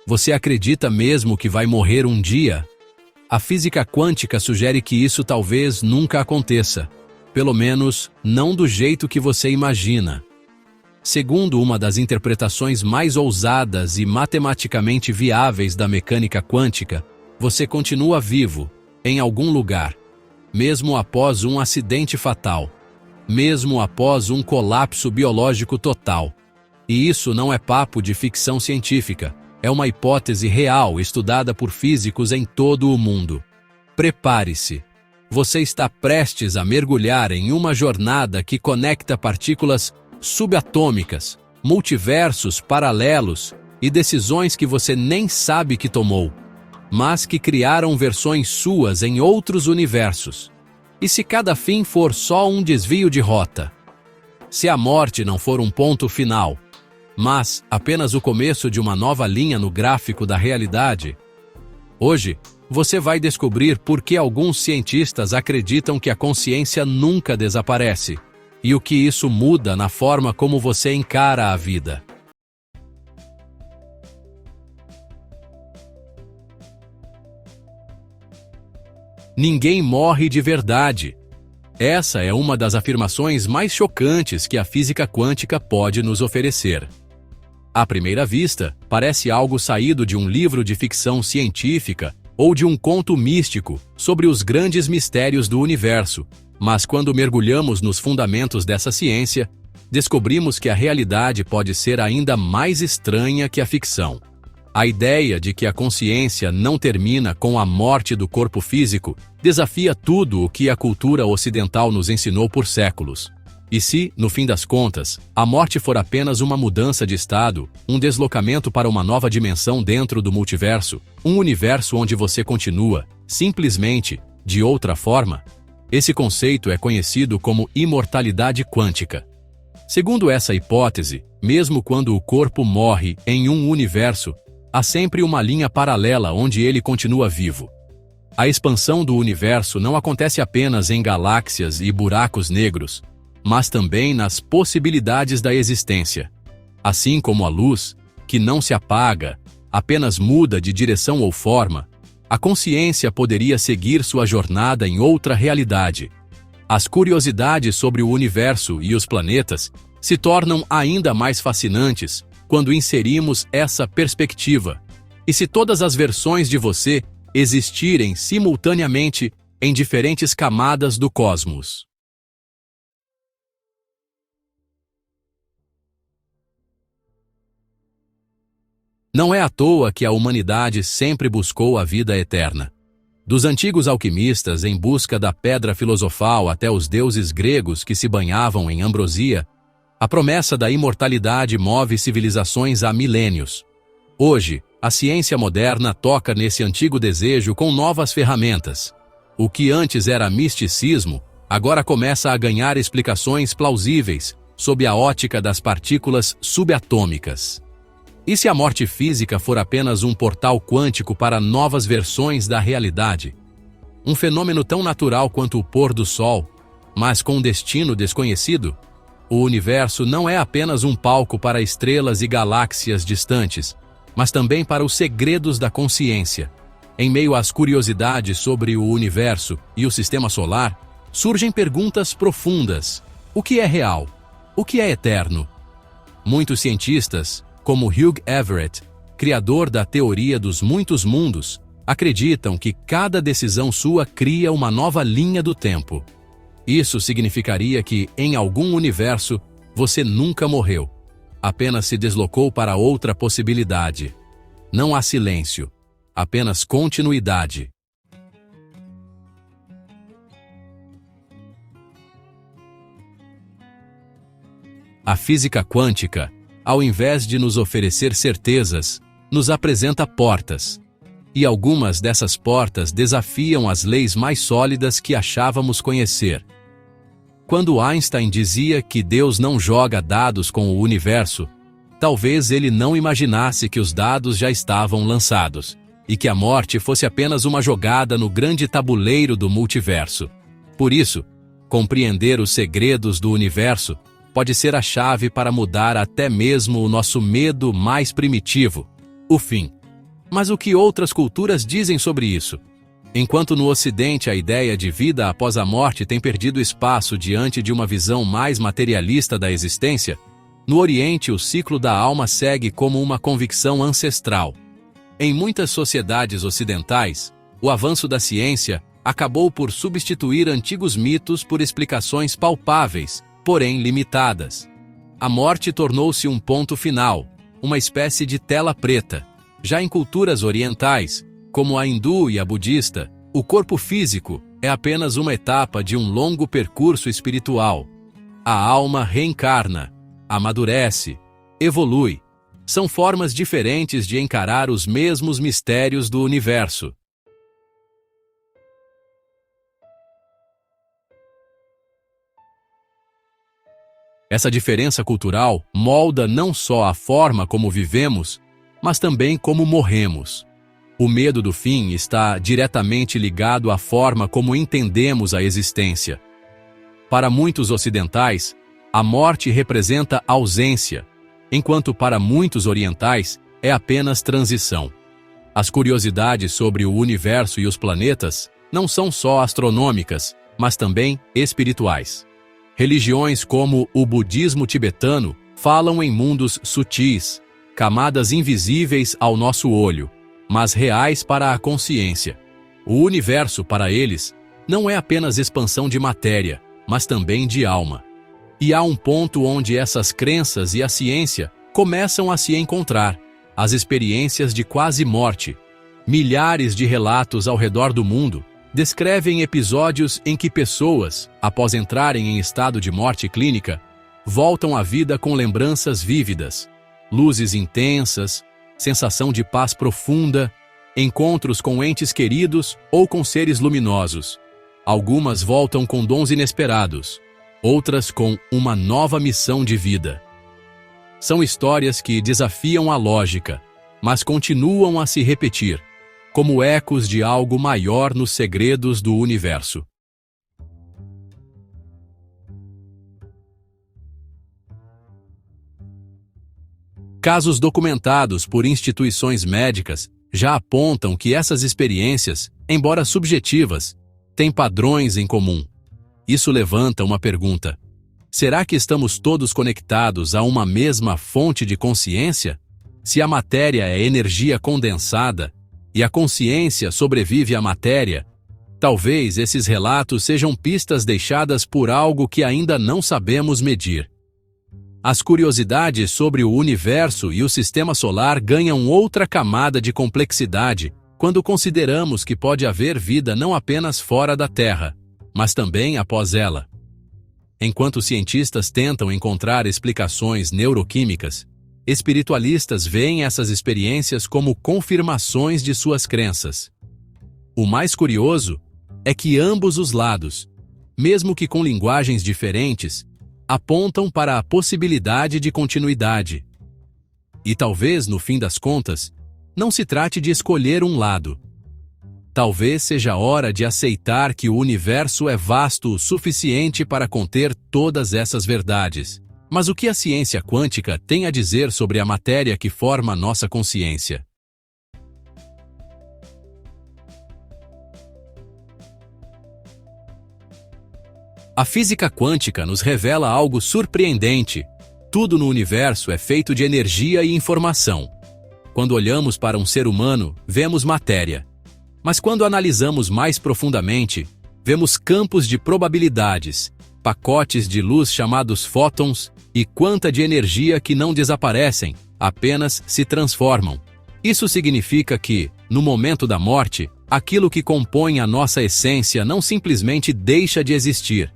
Você acredita mesmo que vai morrer um dia? A física quântica sugere que isso talvez nunca aconteça. Pelo menos, não do jeito que você imagina. Segundo uma das interpretações mais ousadas e matematicamente viáveis da mecânica quântica, você continua vivo, em algum lugar, mesmo após um acidente fatal, mesmo após um colapso biológico total. E isso não é papo de ficção científica, é uma hipótese real estudada por físicos em todo o mundo. Prepare-se. Você está prestes a mergulhar em uma jornada que conecta partículas subatômicas, multiversos paralelos e decisões que você nem sabe que tomou, mas que criaram versões suas em outros universos. E se cada fim for só um desvio de rota? Se a morte não for um ponto final, mas apenas o começo de uma nova linha no gráfico da realidade? Hoje, você vai descobrir por que alguns cientistas acreditam que a consciência nunca desaparece e o que isso muda na forma como você encara a vida. Ninguém morre de verdade. Essa é uma das afirmações mais chocantes que a física quântica pode nos oferecer. À primeira vista, parece algo saído de um livro de ficção científica ou de um conto místico sobre os grandes mistérios do universo, mas quando mergulhamos nos fundamentos dessa ciência, descobrimos que a realidade pode ser ainda mais estranha que a ficção. A ideia de que a consciência não termina com a morte do corpo físico desafia tudo o que a cultura ocidental nos ensinou por séculos. E se, no fim das contas, a morte for apenas uma mudança de estado, um deslocamento para uma nova dimensão dentro do multiverso, um universo onde você continua, simplesmente, de outra forma? Esse conceito é conhecido como imortalidade quântica. Segundo essa hipótese, mesmo quando o corpo morre em um universo, há sempre uma linha paralela onde ele continua vivo. A expansão do universo não acontece apenas em galáxias e buracos negros, mas também nas possibilidades da existência. Assim como a luz, que não se apaga, apenas muda de direção ou forma, a consciência poderia seguir sua jornada em outra realidade. As curiosidades sobre o universo e os planetas se tornam ainda mais fascinantes quando inserimos essa perspectiva. E se todas as versões de você existirem simultaneamente em diferentes camadas do cosmos? Não é à toa que a humanidade sempre buscou a vida eterna. Dos antigos alquimistas em busca da pedra filosofal até os deuses gregos que se banhavam em ambrosia, a promessa da imortalidade move civilizações há milênios. Hoje, a ciência moderna toca nesse antigo desejo com novas ferramentas. O que antes era misticismo, agora começa a ganhar explicações plausíveis sob a ótica das partículas subatômicas. E se a morte física for apenas um portal quântico para novas versões da realidade? Um fenômeno tão natural quanto o pôr do sol, mas com um destino desconhecido? O universo não é apenas um palco para estrelas e galáxias distantes, mas também para os segredos da consciência. Em meio às curiosidades sobre o universo e o sistema solar, surgem perguntas profundas. O que é real? O que é eterno? Muitos cientistas, como Hugh Everett, criador da teoria dos muitos mundos, acreditam que cada decisão sua cria uma nova linha do tempo. Isso significaria que, em algum universo, você nunca morreu, apenas se deslocou para outra possibilidade. Não há silêncio, apenas continuidade. A física quântica, ao invés de nos oferecer certezas, nos apresenta portas. E algumas dessas portas desafiam as leis mais sólidas que achávamos conhecer. Quando Einstein dizia que Deus não joga dados com o universo, talvez ele não imaginasse que os dados já estavam lançados, e que a morte fosse apenas uma jogada no grande tabuleiro do multiverso. Por isso, compreender os segredos do universo pode ser a chave para mudar até mesmo o nosso medo mais primitivo, o fim. Mas o que outras culturas dizem sobre isso? Enquanto no Ocidente a ideia de vida após a morte tem perdido espaço diante de uma visão mais materialista da existência, no Oriente o ciclo da alma segue como uma convicção ancestral. Em muitas sociedades ocidentais, o avanço da ciência acabou por substituir antigos mitos por explicações palpáveis, porém limitadas. A morte tornou-se um ponto final, uma espécie de tela preta. Já em culturas orientais, como a hindu e a budista, o corpo físico é apenas uma etapa de um longo percurso espiritual. A alma reencarna, amadurece, evolui. São formas diferentes de encarar os mesmos mistérios do universo. Essa diferença cultural molda não só a forma como vivemos, mas também como morremos. O medo do fim está diretamente ligado à forma como entendemos a existência. Para muitos ocidentais, a morte representa ausência, enquanto para muitos orientais é apenas transição. As curiosidades sobre o universo e os planetas não são só astronômicas, mas também espirituais. Religiões como o budismo tibetano falam em mundos sutis, camadas invisíveis ao nosso olho, mas reais para a consciência. O universo, para eles, não é apenas expansão de matéria, mas também de alma. E há um ponto onde essas crenças e a ciência começam a se encontrar: as experiências de quase morte. Milhares de relatos ao redor do mundo descrevem episódios em que pessoas, após entrarem em estado de morte clínica, voltam à vida com lembranças vívidas, luzes intensas, sensação de paz profunda, encontros com entes queridos ou com seres luminosos. Algumas voltam com dons inesperados, outras com uma nova missão de vida. São histórias que desafiam a lógica, mas continuam a se repetir, como ecos de algo maior nos segredos do universo. Casos documentados por instituições médicas já apontam que essas experiências, embora subjetivas, têm padrões em comum. Isso levanta uma pergunta: será que estamos todos conectados a uma mesma fonte de consciência? Se a matéria é energia condensada e a consciência sobrevive à matéria, talvez esses relatos sejam pistas deixadas por algo que ainda não sabemos medir. As curiosidades sobre o universo e o sistema solar ganham outra camada de complexidade quando consideramos que pode haver vida não apenas fora da Terra, mas também após ela. Enquanto cientistas tentam encontrar explicações neuroquímicas, espiritualistas veem essas experiências como confirmações de suas crenças. O mais curioso é que ambos os lados, mesmo que com linguagens diferentes, apontam para a possibilidade de continuidade. E talvez, no fim das contas, não se trate de escolher um lado. Talvez seja a hora de aceitar que o universo é vasto o suficiente para conter todas essas verdades. Mas o que a ciência quântica tem a dizer sobre a matéria que forma nossa consciência? A física quântica nos revela algo surpreendente. Tudo no universo é feito de energia e informação. Quando olhamos para um ser humano, vemos matéria. Mas quando analisamos mais profundamente, vemos campos de probabilidades, pacotes de luz chamados fótons e quanta de energia que não desaparecem, apenas se transformam. Isso significa que, no momento da morte, aquilo que compõe a nossa essência não simplesmente deixa de existir.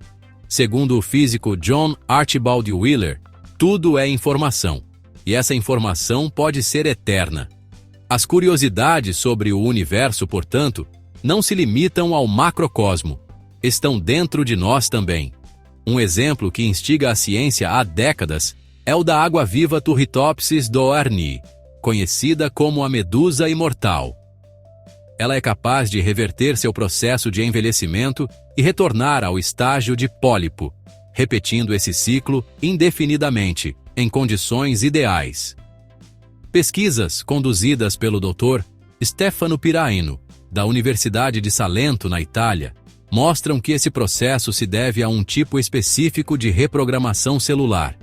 Segundo o físico John Archibald Wheeler, tudo é informação, e essa informação pode ser eterna. As curiosidades sobre o universo, portanto, não se limitam ao macrocosmo, estão dentro de nós também. Um exemplo que instiga a ciência há décadas é o da água-viva Turritopsis dohrnii, conhecida como a medusa imortal. Ela é capaz de reverter seu processo de envelhecimento e retornar ao estágio de pólipo, repetindo esse ciclo indefinidamente, em condições ideais. Pesquisas conduzidas pelo Dr. Stefano Piraino, da Universidade de Salento, na Itália, mostram que esse processo se deve a um tipo específico de reprogramação celular.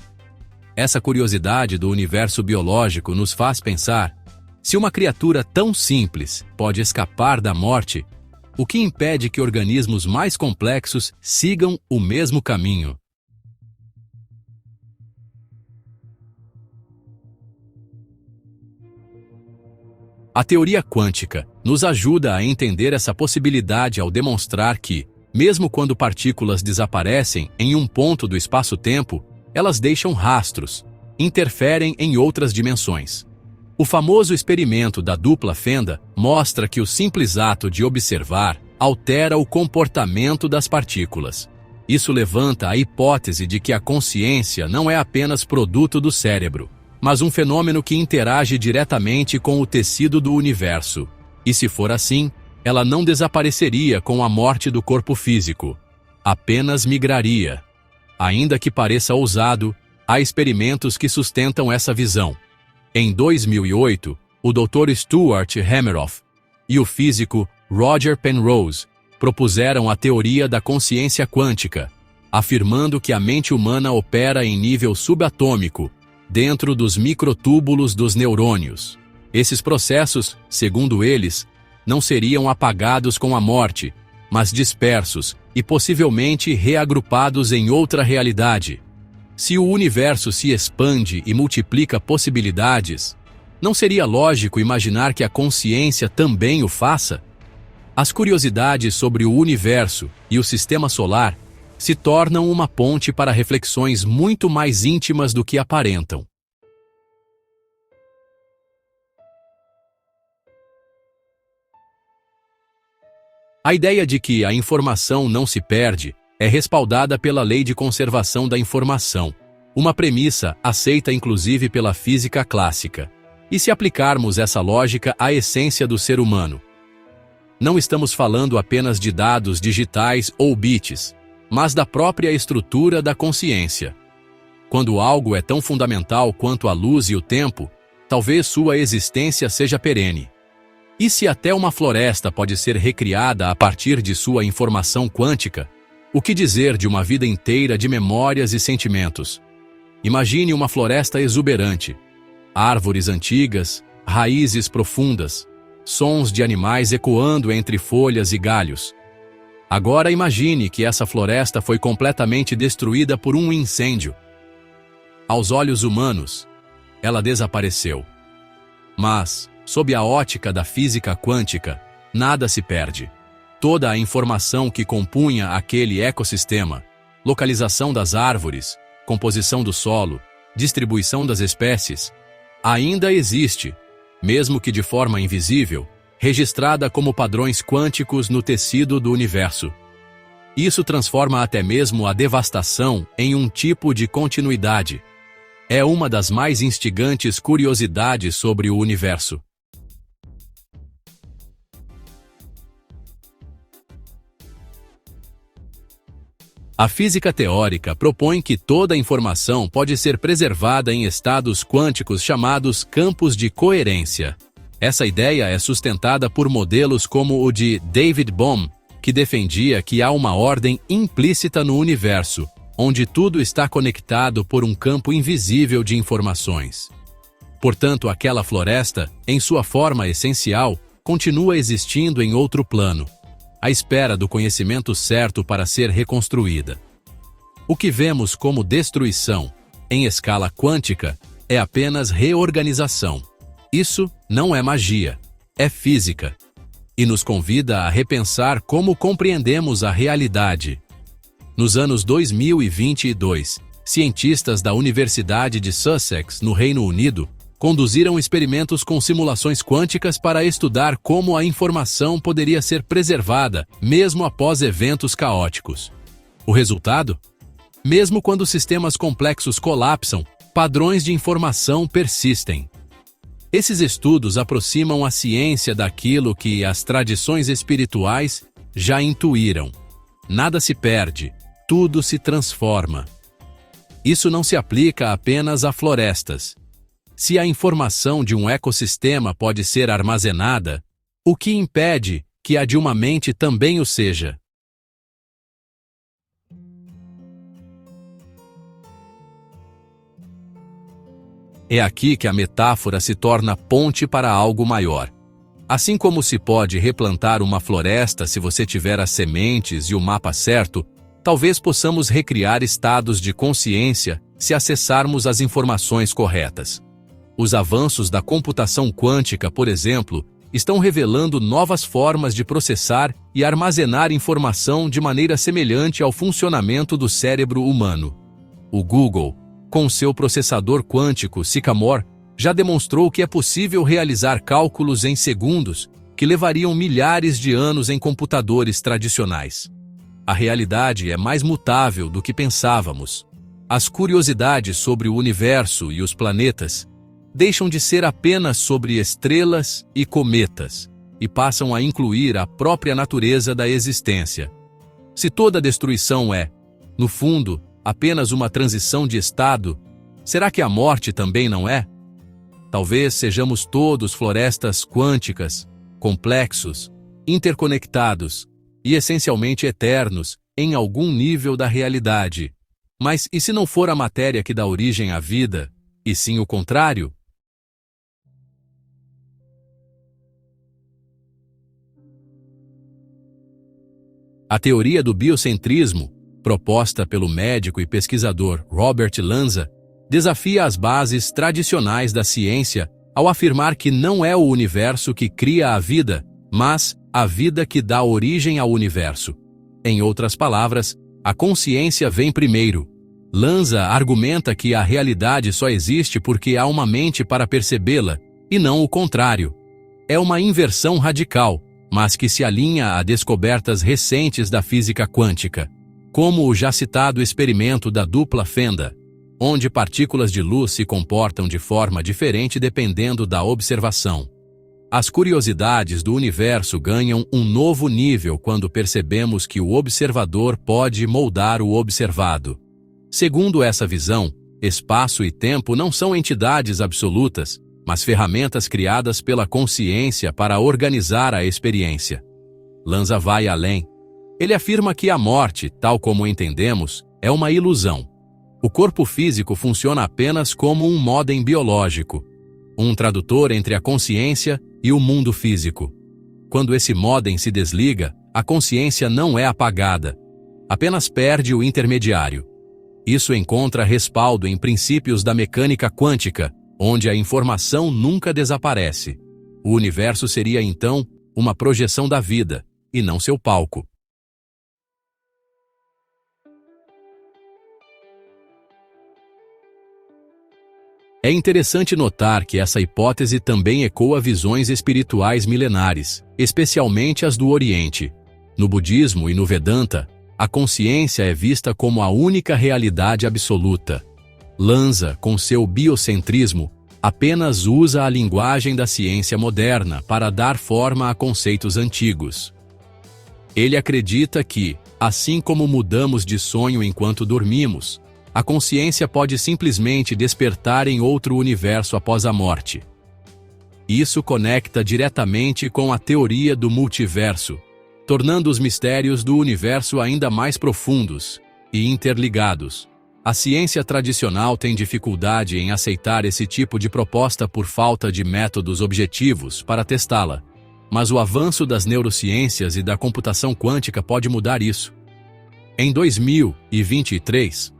Essa curiosidade do universo biológico nos faz pensar: se uma criatura tão simples pode escapar da morte, o que impede que organismos mais complexos sigam o mesmo caminho? A teoria quântica nos ajuda a entender essa possibilidade ao demonstrar que, mesmo quando partículas desaparecem em um ponto do espaço-tempo, elas deixam rastros, interferem em outras dimensões. O famoso experimento da dupla fenda mostra que o simples ato de observar altera o comportamento das partículas. Isso levanta a hipótese de que a consciência não é apenas produto do cérebro, mas um fenômeno que interage diretamente com o tecido do universo. E se for assim, ela não desapareceria com a morte do corpo físico, apenas migraria. Ainda que pareça ousado, há experimentos que sustentam essa visão. Em 2008, o Dr. Stuart Hameroff e o físico Roger Penrose propuseram a teoria da consciência quântica, afirmando que a mente humana opera em nível subatômico, dentro dos microtúbulos dos neurônios. Esses processos, segundo eles, não seriam apagados com a morte, mas dispersos e possivelmente reagrupados em outra realidade. Se o universo se expande e multiplica possibilidades, não seria lógico imaginar que a consciência também o faça? As curiosidades sobre o universo e o sistema solar se tornam uma ponte para reflexões muito mais íntimas do que aparentam. A ideia de que a informação não se perde é respaldada pela lei de conservação da informação, uma premissa aceita inclusive pela física clássica. E se aplicarmos essa lógica à essência do ser humano? Não estamos falando apenas de dados digitais ou bits, mas da própria estrutura da consciência. Quando algo é tão fundamental quanto a luz e o tempo, talvez sua existência seja perene. E se até uma floresta pode ser recriada a partir de sua informação quântica, o que dizer de uma vida inteira de memórias e sentimentos? Imagine uma floresta exuberante, árvores antigas, raízes profundas, sons de animais ecoando entre folhas e galhos. Agora imagine que essa floresta foi completamente destruída por um incêndio. Aos olhos humanos, ela desapareceu. Mas, sob a ótica da física quântica, nada se perde. Toda a informação que compunha aquele ecossistema, localização das árvores, composição do solo, distribuição das espécies, ainda existe, mesmo que de forma invisível, registrada como padrões quânticos no tecido do universo. Isso transforma até mesmo a devastação em um tipo de continuidade. É uma das mais instigantes curiosidades sobre o universo. A física teórica propõe que toda informação pode ser preservada em estados quânticos chamados campos de coerência. Essa ideia é sustentada por modelos como o de David Bohm, que defendia que há uma ordem implícita no universo, onde tudo está conectado por um campo invisível de informações. Portanto, aquela floresta, em sua forma essencial, continua existindo em outro plano, à espera do conhecimento certo para ser reconstruída. O que vemos como destruição, em escala quântica, é apenas reorganização. Isso não é magia, é física, e nos convida a repensar como compreendemos a realidade. Nos anos 2022, cientistas da Universidade de Sussex, no Reino Unido, conduziram experimentos com simulações quânticas para estudar como a informação poderia ser preservada, mesmo após eventos caóticos. O resultado? Mesmo quando sistemas complexos colapsam, padrões de informação persistem. Esses estudos aproximam a ciência daquilo que as tradições espirituais já intuíram. Nada se perde, tudo se transforma. Isso não se aplica apenas a florestas. Se a informação de um ecossistema pode ser armazenada, O que impede que a de uma mente também o seja? É aqui que a metáfora se torna ponte para algo maior. Assim como se pode replantar uma floresta se você tiver as sementes e o mapa certo, talvez possamos recriar estados de consciência se acessarmos as informações corretas. Os avanços da computação quântica, por exemplo, estão revelando novas formas de processar e armazenar informação de maneira semelhante ao funcionamento do cérebro humano. O Google, com seu processador quântico Sycamore, já demonstrou que é possível realizar cálculos em segundos que levariam milhares de anos em computadores tradicionais. A realidade é mais mutável do que pensávamos. As curiosidades sobre o universo e os planetas deixam de ser apenas sobre estrelas e cometas e passam a incluir a própria natureza da existência. Se toda destruição é, no fundo, apenas uma transição de estado, será que a morte também não é? Talvez sejamos todos florestas quânticas, complexos, interconectados e essencialmente eternos em algum nível da realidade. Mas e se não for a matéria que dá origem à vida, e sim o contrário? A teoria do biocentrismo, proposta pelo médico e pesquisador Robert Lanza, desafia as bases tradicionais da ciência ao afirmar que não é o universo que cria a vida, mas a vida que dá origem ao universo. Em outras palavras, a consciência vem primeiro. Lanza argumenta que a realidade só existe porque há uma mente para percebê-la, e não o contrário. É uma inversão radical, mas que se alinha a descobertas recentes da física quântica, como o já citado experimento da dupla fenda, onde partículas de luz se comportam de forma diferente dependendo da observação. As curiosidades do universo ganham um novo nível quando percebemos que o observador pode moldar o observado. Segundo essa visão, espaço e tempo não são entidades absolutas, mas ferramentas criadas pela consciência para organizar a experiência. Lanza vai além. Ele afirma que a morte, tal como entendemos, é uma ilusão. O corpo físico funciona apenas como um módem biológico, um tradutor entre a consciência e o mundo físico. Quando esse módem se desliga, a consciência não é apagada, apenas perde o intermediário. Isso encontra respaldo em princípios da mecânica quântica, onde a informação nunca desaparece. O universo seria, então, uma projeção da vida, e não seu palco. É interessante notar que essa hipótese também ecoa visões espirituais milenares, especialmente as do Oriente. No budismo e no Vedanta, a consciência é vista como a única realidade absoluta. Lanza, com seu biocentrismo, apenas usa a linguagem da ciência moderna para dar forma a conceitos antigos. Ele acredita que, assim como mudamos de sonho enquanto dormimos, a consciência pode simplesmente despertar em outro universo após a morte. Isso conecta diretamente com a teoria do multiverso, tornando os mistérios do universo ainda mais profundos e interligados. A ciência tradicional tem dificuldade em aceitar esse tipo de proposta por falta de métodos objetivos para testá-la, mas o avanço das neurociências e da computação quântica pode mudar isso. Em 2023,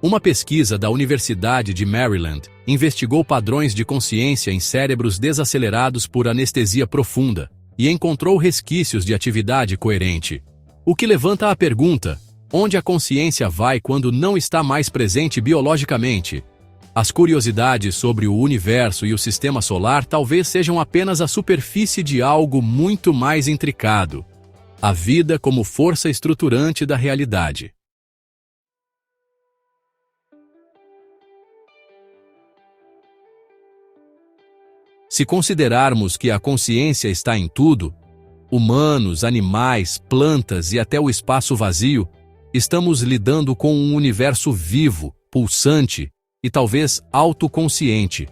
uma pesquisa da Universidade de Maryland investigou padrões de consciência em cérebros desacelerados por anestesia profunda e encontrou resquícios de atividade coerente, o que levanta a pergunta: onde a consciência vai quando não está mais presente biologicamente? As curiosidades sobre o universo e o sistema solar talvez sejam apenas a superfície de algo muito mais intricado: a vida como força estruturante da realidade. Se considerarmos que a consciência está em tudo, humanos, animais, plantas e até o espaço vazio, estamos lidando com um universo vivo, pulsante e talvez autoconsciente.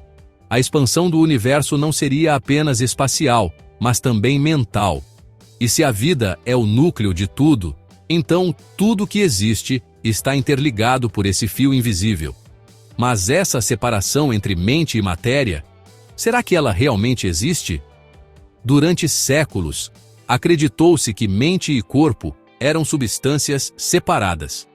A expansão do universo não seria apenas espacial, mas também mental. E se a vida é o núcleo de tudo, então tudo que existe está interligado por esse fio invisível. Mas essa separação entre mente e matéria, será que ela realmente existe? Durante séculos, acreditou-se que mente e corpo eram substâncias separadas.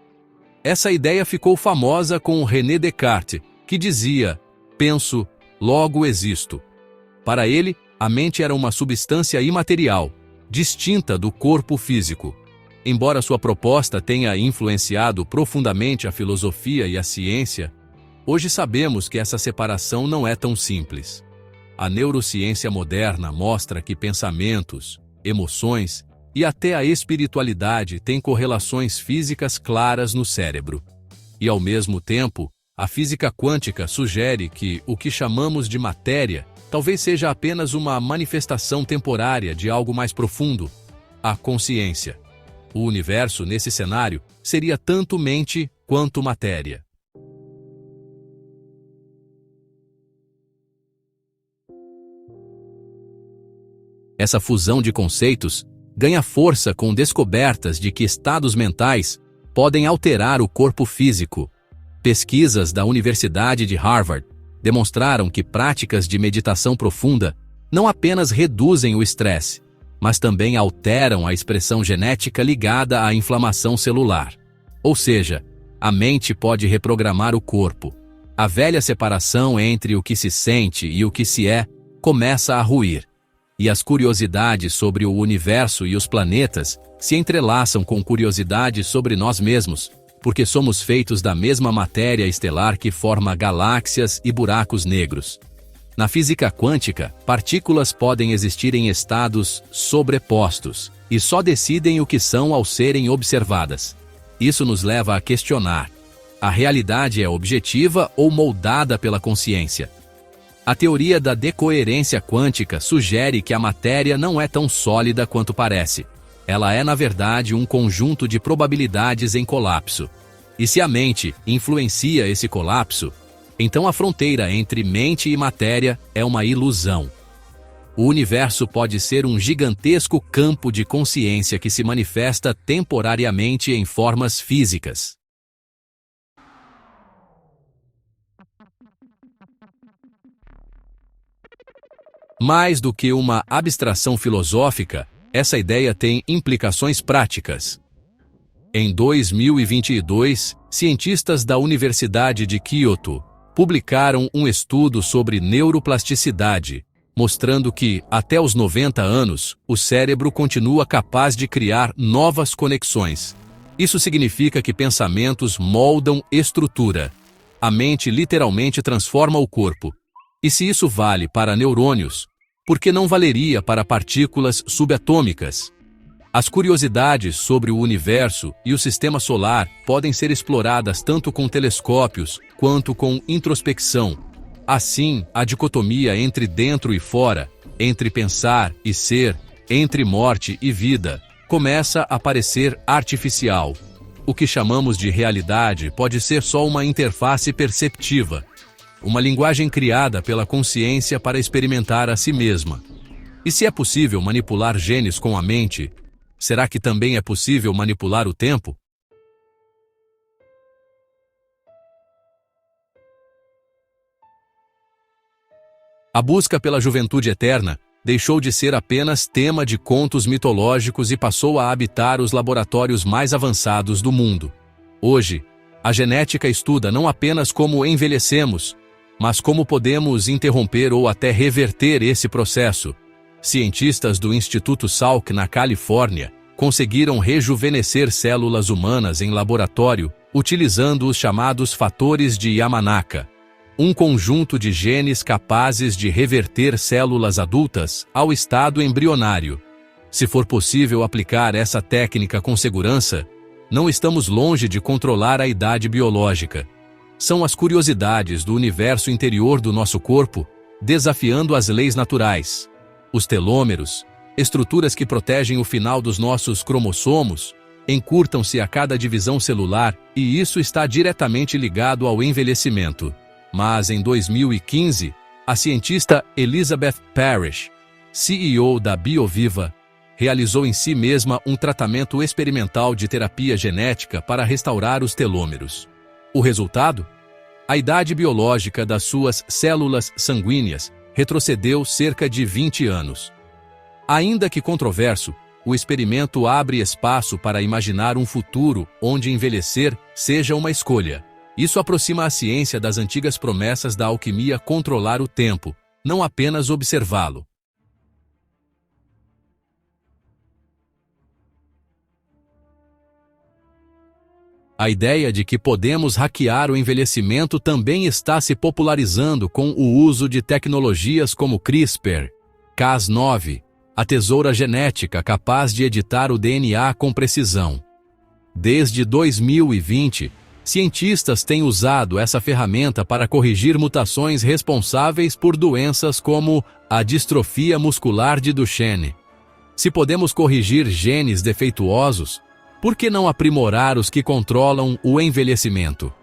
Essa ideia ficou famosa com René Descartes, que dizia: penso, logo existo. Para ele, a mente era uma substância imaterial, distinta do corpo físico. Embora sua proposta tenha influenciado profundamente a filosofia e a ciência, hoje sabemos que essa separação não é tão simples. A neurociência moderna mostra que pensamentos, emoções e até a espiritualidade têm correlações físicas claras no cérebro. E, ao mesmo tempo, a física quântica sugere que o que chamamos de matéria talvez seja apenas uma manifestação temporária de algo mais profundo, a consciência. O universo, nesse cenário, seria tanto mente quanto matéria. Essa fusão de conceitos ganha força com descobertas de que estados mentais podem alterar o corpo físico. Pesquisas da Universidade de Harvard demonstraram que práticas de meditação profunda não apenas reduzem o estresse, mas também alteram a expressão genética ligada à inflamação celular. Ou seja, a mente pode reprogramar o corpo. A velha separação entre o que se sente e o que se é começa a ruir. E as curiosidades sobre o universo e os planetas se entrelaçam com curiosidades sobre nós mesmos, porque somos feitos da mesma matéria estelar que forma galáxias e buracos negros. Na física quântica, partículas podem existir em estados sobrepostos e só decidem o que são ao serem observadas. Isso nos leva a questionar: a realidade é objetiva ou moldada pela consciência? A teoria da decoerência quântica sugere que a matéria não é tão sólida quanto parece. Ela é, na verdade, um conjunto de probabilidades em colapso. E se a mente influencia esse colapso, então a fronteira entre mente e matéria é uma ilusão. O universo pode ser um gigantesco campo de consciência que se manifesta temporariamente em formas físicas. Mais do que uma abstração filosófica, essa ideia tem implicações práticas. Em 2022, cientistas da Universidade de Kyoto publicaram um estudo sobre neuroplasticidade, mostrando que, até os 90 anos, o cérebro continua capaz de criar novas conexões. Isso significa que pensamentos moldam estrutura. A mente literalmente transforma o corpo. E se isso vale para neurônios, por que não valeria para partículas subatômicas? As curiosidades sobre o universo e o sistema solar podem ser exploradas tanto com telescópios quanto com introspecção. Assim, a dicotomia entre dentro e fora, entre pensar e ser, entre morte e vida, começa a parecer artificial. O que chamamos de realidade pode ser só uma interface perceptiva, uma linguagem criada pela consciência para experimentar a si mesma. E se é possível manipular genes com a mente, será que também é possível manipular o tempo? A busca pela juventude eterna deixou de ser apenas tema de contos mitológicos e passou a habitar os laboratórios mais avançados do mundo. Hoje, a genética estuda não apenas como envelhecemos, mas como podemos interromper ou até reverter esse processo. Cientistas do Instituto Salk, na Califórnia, conseguiram rejuvenescer células humanas em laboratório utilizando os chamados fatores de Yamanaka, um conjunto de genes capazes de reverter células adultas ao estado embrionário. Se for possível aplicar essa técnica com segurança, não estamos longe de controlar a idade biológica. São as curiosidades do universo interior do nosso corpo desafiando as leis naturais. Os telômeros, estruturas que protegem o final dos nossos cromossomos, encurtam-se a cada divisão celular e isso está diretamente ligado ao envelhecimento. Mas em 2015, a cientista Elizabeth Parrish CEO da Bioviva, realizou em si mesma um tratamento experimental de terapia genética para restaurar os telômeros. O resultado? A idade biológica das suas células sanguíneas retrocedeu cerca de 20 anos. Ainda que controverso, o experimento abre espaço para imaginar um futuro onde envelhecer seja uma escolha. Isso aproxima a ciência das antigas promessas da alquimia controlar o tempo, não apenas observá-lo. A ideia de que podemos hackear o envelhecimento também está se popularizando com o uso de tecnologias como CRISPR-Cas9, a tesoura genética capaz de editar o DNA com precisão. Desde 2020, cientistas têm usado essa ferramenta para corrigir mutações responsáveis por doenças como a distrofia muscular de Duchenne. Se podemos corrigir genes defeituosos, por que não aprimorar os que controlam o envelhecimento?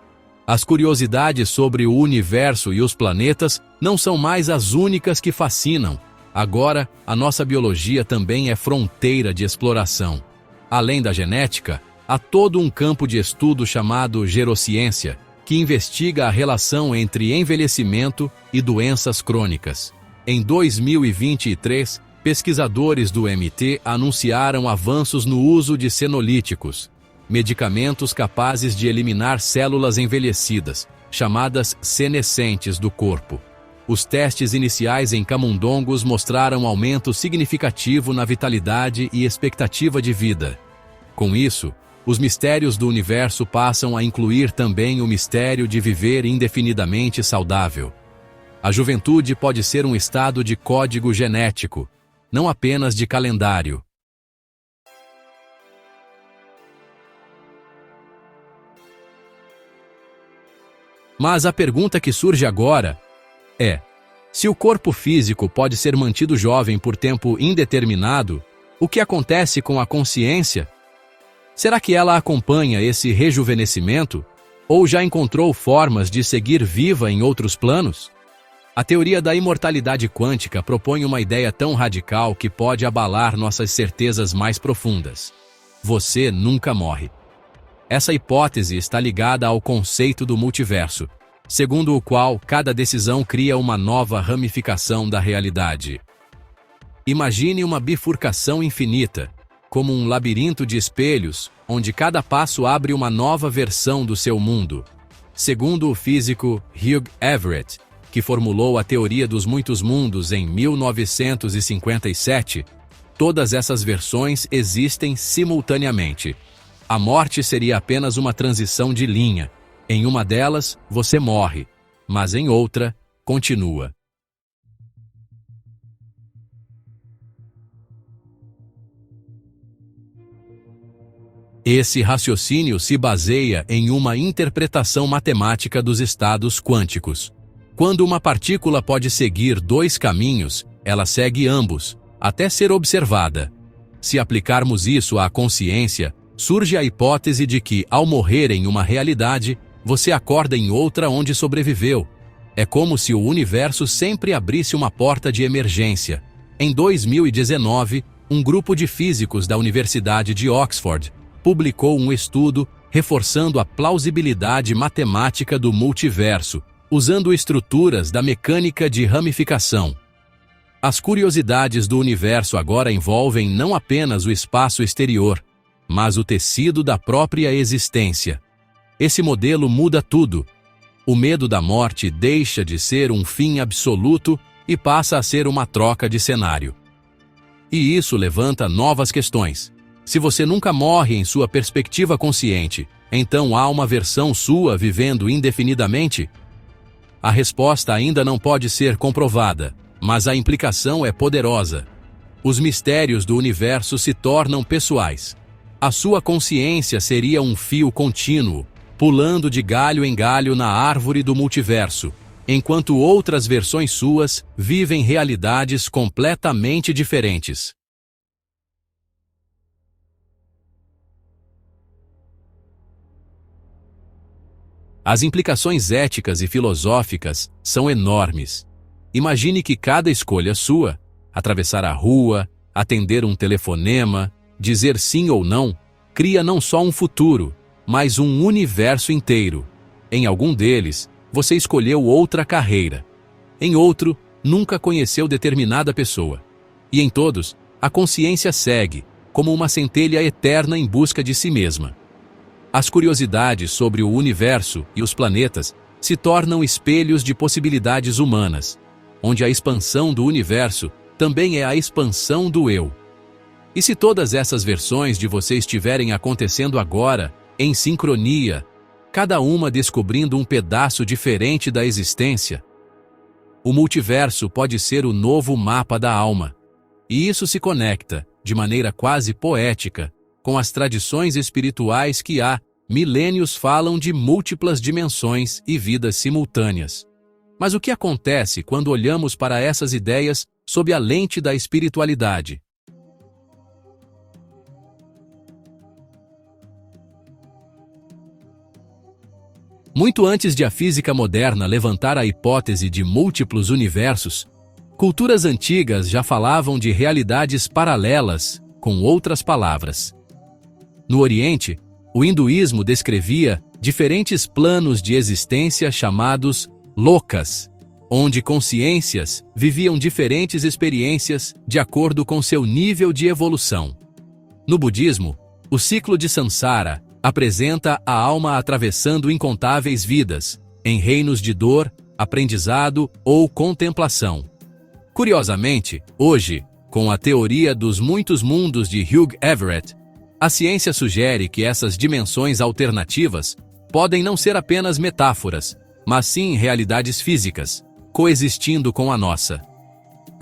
As curiosidades sobre o universo e os planetas não são mais as únicas que fascinam. Agora, a nossa biologia também é fronteira de exploração. Além da genética, há todo um campo de estudo chamado gerociência, que investiga a relação entre envelhecimento e doenças crônicas. Em 2023, pesquisadores do MIT anunciaram avanços no uso de senolíticos, medicamentos capazes de eliminar células envelhecidas, chamadas senescentes do corpo. Os testes iniciais em camundongos mostraram aumento significativo na vitalidade e expectativa de vida. Com isso, os mistérios do universo passam a incluir também o mistério de viver indefinidamente saudável. A juventude pode ser um estado de código genético, não apenas de calendário. Mas a pergunta que surge agora é: se o corpo físico pode ser mantido jovem por tempo indeterminado, o que acontece com a consciência? Será que ela acompanha esse rejuvenescimento? Ou já encontrou formas de seguir viva em outros planos? A teoria da imortalidade quântica propõe uma ideia tão radical que pode abalar nossas certezas mais profundas. Você nunca morre. Essa hipótese está ligada ao conceito do multiverso, segundo o qual cada decisão cria uma nova ramificação da realidade. Imagine uma bifurcação infinita, como um labirinto de espelhos, onde cada passo abre uma nova versão do seu mundo. Segundo o físico Hugh Everett, que formulou a teoria dos muitos mundos em 1957, todas essas versões existem simultaneamente. A morte seria apenas uma transição de linha. Em uma delas, você morre, mas em outra, continua. Esse raciocínio se baseia em uma interpretação matemática dos estados quânticos. Quando uma partícula pode seguir dois caminhos, ela segue ambos, até ser observada. Se aplicarmos isso à consciência, surge a hipótese de que, ao morrer em uma realidade, você acorda em outra onde sobreviveu. É como se o universo sempre abrisse uma porta de emergência. Em 2019, um grupo de físicos da Universidade de Oxford publicou um estudo reforçando a plausibilidade matemática do multiverso, usando estruturas da mecânica de ramificação. As curiosidades do universo agora envolvem não apenas o espaço exterior, mas o tecido da própria existência. Esse modelo muda tudo. O medo da morte deixa de ser um fim absoluto e passa a ser uma troca de cenário. E isso levanta novas questões. Se você nunca morre em sua perspectiva consciente, então há uma versão sua vivendo indefinidamente? A resposta ainda não pode ser comprovada, mas a implicação é poderosa. Os mistérios do universo se tornam pessoais. A sua consciência seria um fio contínuo, pulando de galho em galho na árvore do multiverso, enquanto outras versões suas vivem realidades completamente diferentes. As implicações éticas e filosóficas são enormes. Imagine que cada escolha sua, Atravessar a rua, atender um telefonema, dizer sim ou não, cria não só um futuro, mas um universo inteiro. Em algum deles, você escolheu outra carreira. Em outro, nunca conheceu determinada pessoa. E em todos, a consciência segue, como uma centelha eterna em busca de si mesma. As curiosidades sobre o universo e os planetas se tornam espelhos de possibilidades humanas, onde a expansão do universo também é a expansão do eu. E se todas essas versões de você estiverem acontecendo agora, em sincronia, cada uma descobrindo um pedaço diferente da existência, o multiverso pode ser o novo mapa da alma. E isso se conecta, de maneira quase poética, com as tradições espirituais que há milênios falam de múltiplas dimensões e vidas simultâneas. Mas o que acontece quando olhamos para essas ideias sob a lente da espiritualidade? Muito antes de a física moderna levantar a hipótese de múltiplos universos, culturas antigas já falavam de realidades paralelas, com outras palavras. No Oriente, o hinduísmo descrevia diferentes planos de existência chamados lokas, onde consciências viviam diferentes experiências de acordo com seu nível de evolução. No budismo, o ciclo de Sansara apresenta a alma atravessando incontáveis vidas, em reinos de dor, aprendizado ou contemplação. Curiosamente, hoje, com a teoria dos muitos mundos de Hugh Everett, a ciência sugere que essas dimensões alternativas podem não ser apenas metáforas, mas sim realidades físicas, coexistindo com a nossa.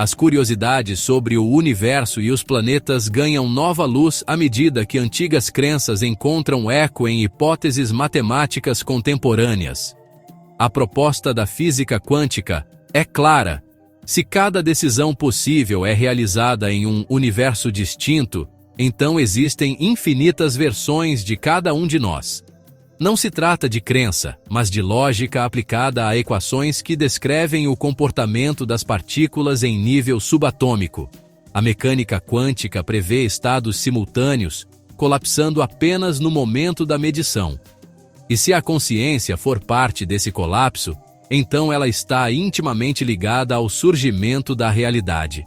As curiosidades sobre o universo e os planetas ganham nova luz à medida que antigas crenças encontram eco em hipóteses matemáticas contemporâneas. A proposta da física quântica é clara. Se cada decisão possível é realizada em um universo distinto, então existem infinitas versões de cada um de nós. Não se trata de crença, mas de lógica aplicada a equações que descrevem o comportamento das partículas em nível subatômico. A mecânica quântica prevê estados simultâneos, colapsando apenas no momento da medição. E se a consciência for parte desse colapso, então ela está intimamente ligada ao surgimento da realidade.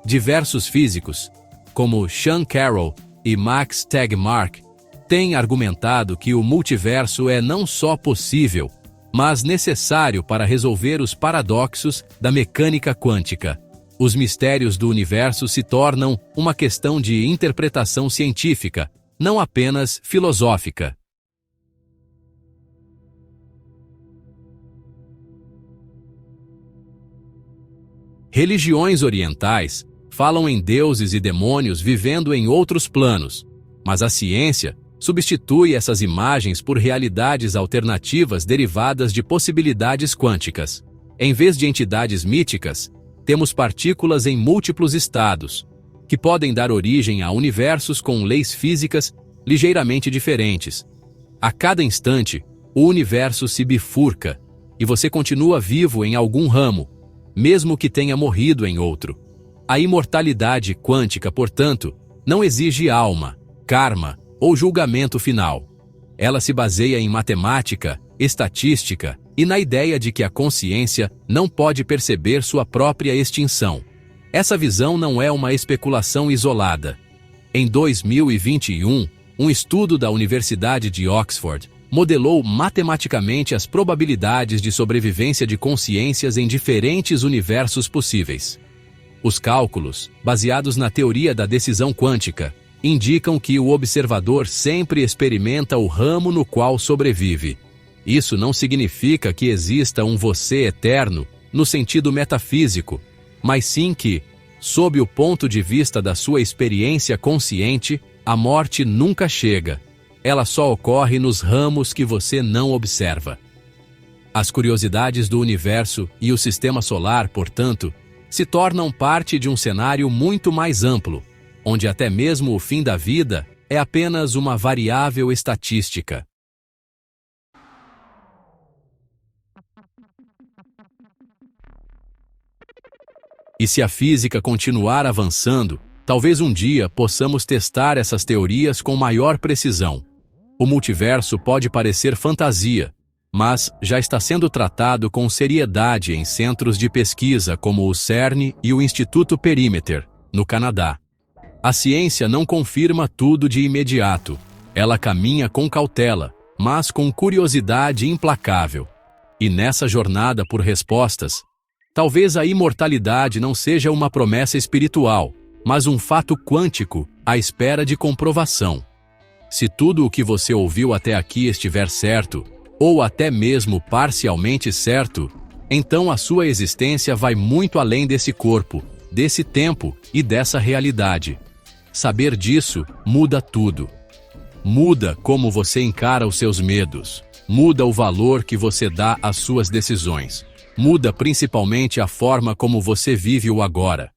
Diversos físicos, como Sean Carroll e Max Tegmark, têm argumentado que o multiverso é não só possível, mas necessário para resolver os paradoxos da mecânica quântica. Os mistérios do universo se tornam uma questão de interpretação científica, não apenas filosófica. Religiões orientais falam em deuses e demônios vivendo em outros planos, mas a ciência substitui essas imagens por realidades alternativas derivadas de possibilidades quânticas. Em vez de entidades míticas, temos partículas em múltiplos estados, que podem dar origem a universos com leis físicas ligeiramente diferentes. A cada instante, o universo se bifurca, e você continua vivo em algum ramo, mesmo que tenha morrido em outro. A imortalidade quântica, portanto, não exige alma, karma ou julgamento final. Ela se baseia em matemática, estatística e na ideia de que a consciência não pode perceber sua própria extinção. Essa visão não é uma especulação isolada. Em 2021, um estudo da Universidade de Oxford modelou matematicamente as probabilidades de sobrevivência de consciências em diferentes universos possíveis. Os cálculos, baseados na teoria da decisão quântica, indicam que o observador sempre experimenta o ramo no qual sobrevive. Isso não significa que exista um você eterno, no sentido metafísico, mas sim que, sob o ponto de vista da sua experiência consciente, a morte nunca chega. Ela só ocorre nos ramos que você não observa. As curiosidades do universo e o sistema solar, portanto, se tornam parte de um cenário muito mais amplo, onde até mesmo o fim da vida é apenas uma variável estatística. E se a física continuar avançando, talvez um dia possamos testar essas teorias com maior precisão. O multiverso pode parecer fantasia, mas já está sendo tratado com seriedade em centros de pesquisa como o CERN e o Instituto Perimeter, no Canadá. A ciência não confirma tudo de imediato. Ela caminha com cautela, mas com curiosidade implacável. E nessa jornada por respostas, talvez a imortalidade não seja uma promessa espiritual, mas um fato quântico à espera de comprovação. Se tudo o que você ouviu até aqui estiver certo, ou até mesmo parcialmente certo, então a sua existência vai muito além desse corpo, desse tempo e dessa realidade. Saber disso muda tudo. Muda como você encara os seus medos. Muda o valor que você dá às suas decisões. Muda principalmente a forma como você vive o agora.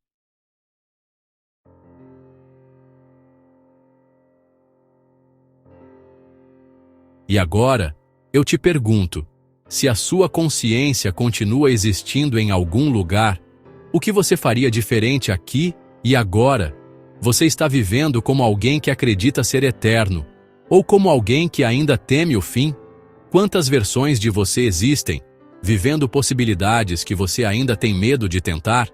E agora, eu te pergunto, se a sua consciência continua existindo em algum lugar, o que você faria diferente aqui e agora? Você está vivendo como alguém que acredita ser eterno, ou como alguém que ainda teme o fim? Quantas versões de você existem, vivendo possibilidades que você ainda tem medo de tentar?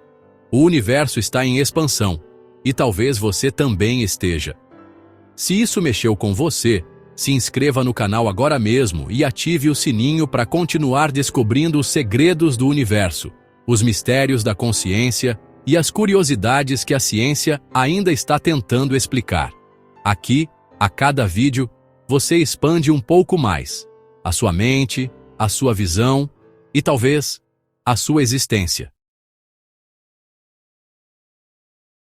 O universo está em expansão, e talvez você também esteja. Se isso mexeu com você, se inscreva no canal agora mesmo e ative o sininho para continuar descobrindo os segredos do universo, os mistérios da consciência e as curiosidades que a ciência ainda está tentando explicar. Aqui, a cada vídeo, você expande um pouco mais a sua mente, a sua visão e talvez a sua existência.